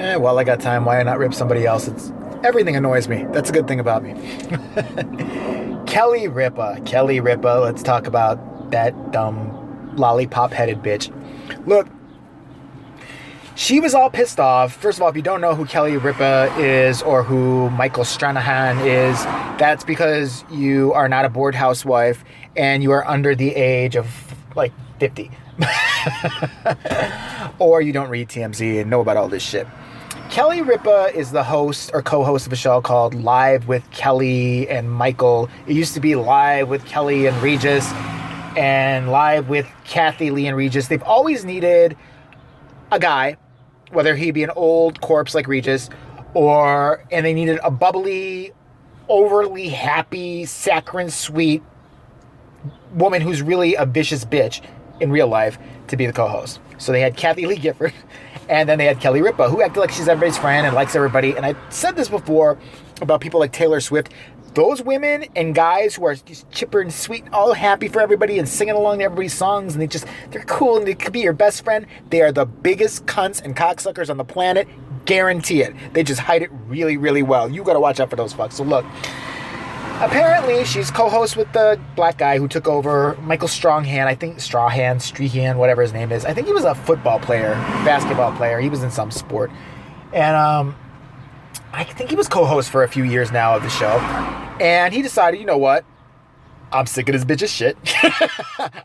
Well, I got time. Why not rip somebody else? Everything annoys me. That's a good thing about me. Kelly Ripa. Kelly Ripa. Let's talk about that dumb lollipop-headed bitch. Look, she was all pissed off. First of all, if you don't know who Kelly Ripa is or who Michael Stranahan is, that's because you are not a bored housewife and you are under the age of like 50. Or you don't read TMZ and know about all this shit. Kelly Ripa is the host or co-host of a show called Live with Kelly and Michael. It used to be Live with Kelly and Regis and Live with Kathy Lee and Regis. They've always needed a guy, whether he be an old corpse like Regis, and they needed a bubbly, overly happy, saccharine sweet woman who's really a vicious bitch in real life to be the co-host. So they had Kathy Lee Gifford, and then they had Kelly Ripa, who acted like she's everybody's friend and likes everybody. And I said this before about people like Taylor Swift. Those women and guys who are just chipper and sweet, all happy for everybody and singing along to everybody's songs, and they're cool and they could be your best friend. They are the biggest cunts and cocksuckers on the planet. Guarantee it. They just hide it really, really well. You got to watch out for those fucks. So look, apparently she's co-host with the black guy who took over, Michael Strahan, whatever his name is. I think he was a football player, basketball player. He was in some sport. And I think he was co-host for a few years now of the show. And he decided, you know what? I'm sick of this bitch's shit.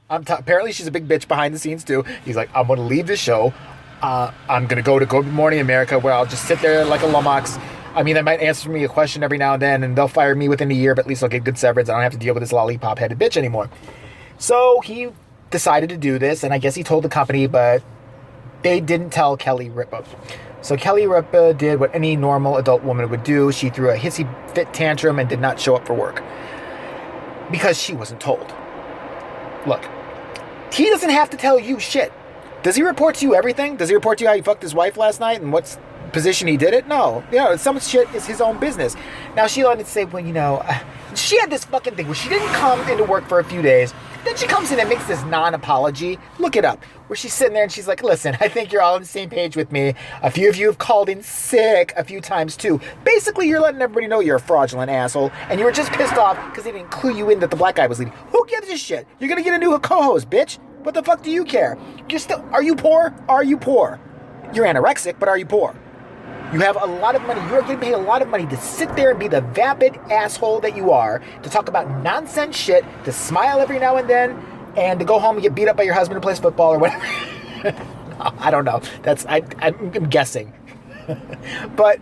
Apparently she's a big bitch behind the scenes too. He's like, I'm going to leave the show. I'm going to go to Good Morning America, where I'll just sit there like a lummox. I mean, they might answer me a question every now and then, and they'll fire me within a year, but at least I'll get good severance. I don't have to deal with this lollipop-headed bitch anymore. So he decided to do this, and I guess he told the company, but they didn't tell Kelly Ripa. So Kelly Ripa did what any normal adult woman would do. She threw a hissy fit tantrum and did not show up for work because she wasn't told. Look, he doesn't have to tell you shit. Does he report to you everything? Does he report to you how he fucked his wife last night and what's position he did it? No. Some shit is his own business. Now she wanted to say, well, she had this fucking thing where she didn't come into work for a few days. Then she comes in and makes this non-apology. Look it up. Where she's sitting there and she's like, listen, I think you're all on the same page with me. A few of you have called in sick a few times too. Basically, you're letting everybody know you're a fraudulent asshole. And you were just pissed off because they didn't clue you in that the black guy was leaving. Who gives a shit? You're going to get a new co-host, bitch. What the fuck do you care? Are you poor? Are you poor? You're anorexic, but are you poor? You have a lot of money. You're getting paid a lot of money to sit there and be the vapid asshole that you are, to talk about nonsense shit, to smile every now and then, and to go home and get beat up by your husband who plays football or whatever. No, I don't know. I'm guessing. But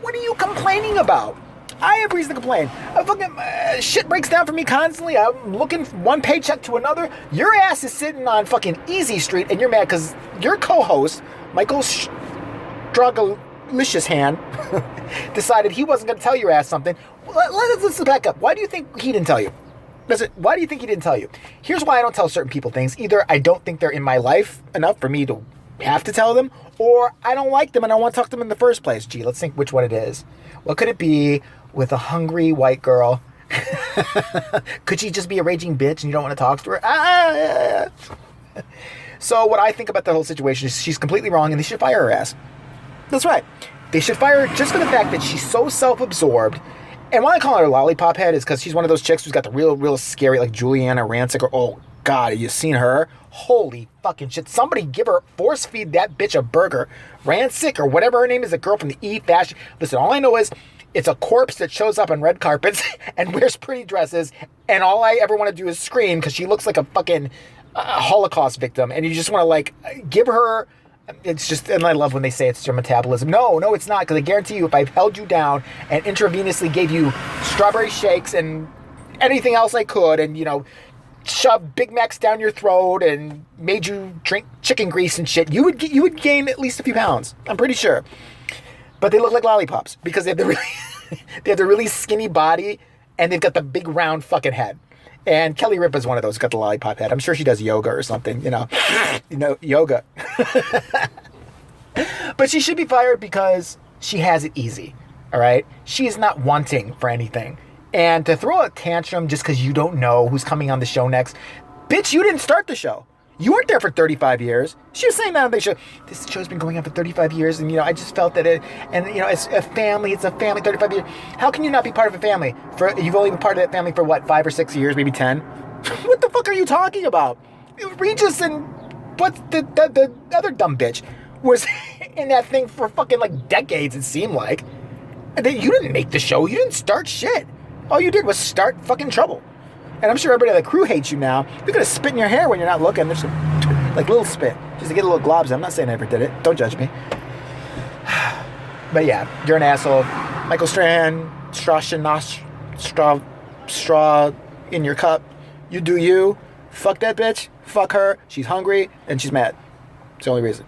what are you complaining about? I have reason to complain. Shit breaks down for me constantly. I'm looking from one paycheck to another. Your ass is sitting on fucking Easy Street and you're mad because your co-host, Michael Strugglicious Hand, decided he wasn't going to tell your ass something. Let's back up. Why do you think he didn't tell you? Why do you think he didn't tell you? Here's why I don't tell certain people things. Either I don't think they're in my life enough for me to have to tell them, or I don't like them and I want to talk to them in the first place. Gee, let's think which one it is. What could it be with a hungry white girl? Could she just be a raging bitch and you don't want to talk to her? So what I think about the whole situation is she's completely wrong and they should fire her ass. That's right. They should fire her just for the fact that she's so self-absorbed. And why I call her Lollipop Head is because she's one of those chicks who's got the real scary, like Juliana Rancic, or, oh God, have you seen her? Holy fucking shit. Somebody force feed that bitch a burger. Rancic, or whatever her name is, the girl from the E Fashion. Listen, all I know is it's a corpse that shows up on red carpets and wears pretty dresses, and all I ever want to do is scream because she looks like a fucking Holocaust victim, and you just want to, like, give her... It's just, and I love when they say it's your metabolism. No, it's not, because I guarantee you if I held you down and intravenously gave you strawberry shakes and anything else I could, and, shoved Big Macs down your throat and made you drink chicken grease and shit, you would gain at least a few pounds. I'm pretty sure. But they look like lollipops because they have the really skinny body and they've got the big round fucking head. And Kelly Ripa's one of those, got the lollipop head. I'm sure she does yoga or something, yoga. But she should be fired because she has it easy, all right? She is not wanting for anything. And to throw a tantrum just because you don't know who's coming on the show next, bitch, you didn't start the show. You weren't there for 35 years. She was saying that on the show. This show's been going on for 35 years, and, I just felt that it's a family. It's a family, 35 years. How can you not be part of a family? You've only been part of that family for, 5 or 6 years, maybe 10? What the fuck are you talking about? Regis and what's the other dumb bitch was in that thing for fucking, decades, it seemed like. And you didn't make the show. You didn't start shit. All you did was start fucking trouble. And I'm sure everybody on the crew hates you now. You're going to spit in your hair when you're not looking. There's little spit. Just to get a little globs. I'm not saying I ever did it. Don't judge me. But yeah, you're an asshole. Michael Strahan, straw in your cup. You do you. Fuck that bitch. Fuck her. She's hungry and she's mad. It's the only reason.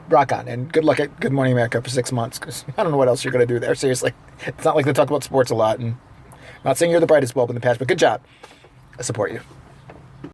Rock on. And good luck at Good Morning America for 6 months, because I don't know what else you're going to do there. Seriously. It's not like they talk about sports a lot. And I'm not saying you're the brightest bulb in the patch, but good job. I support you.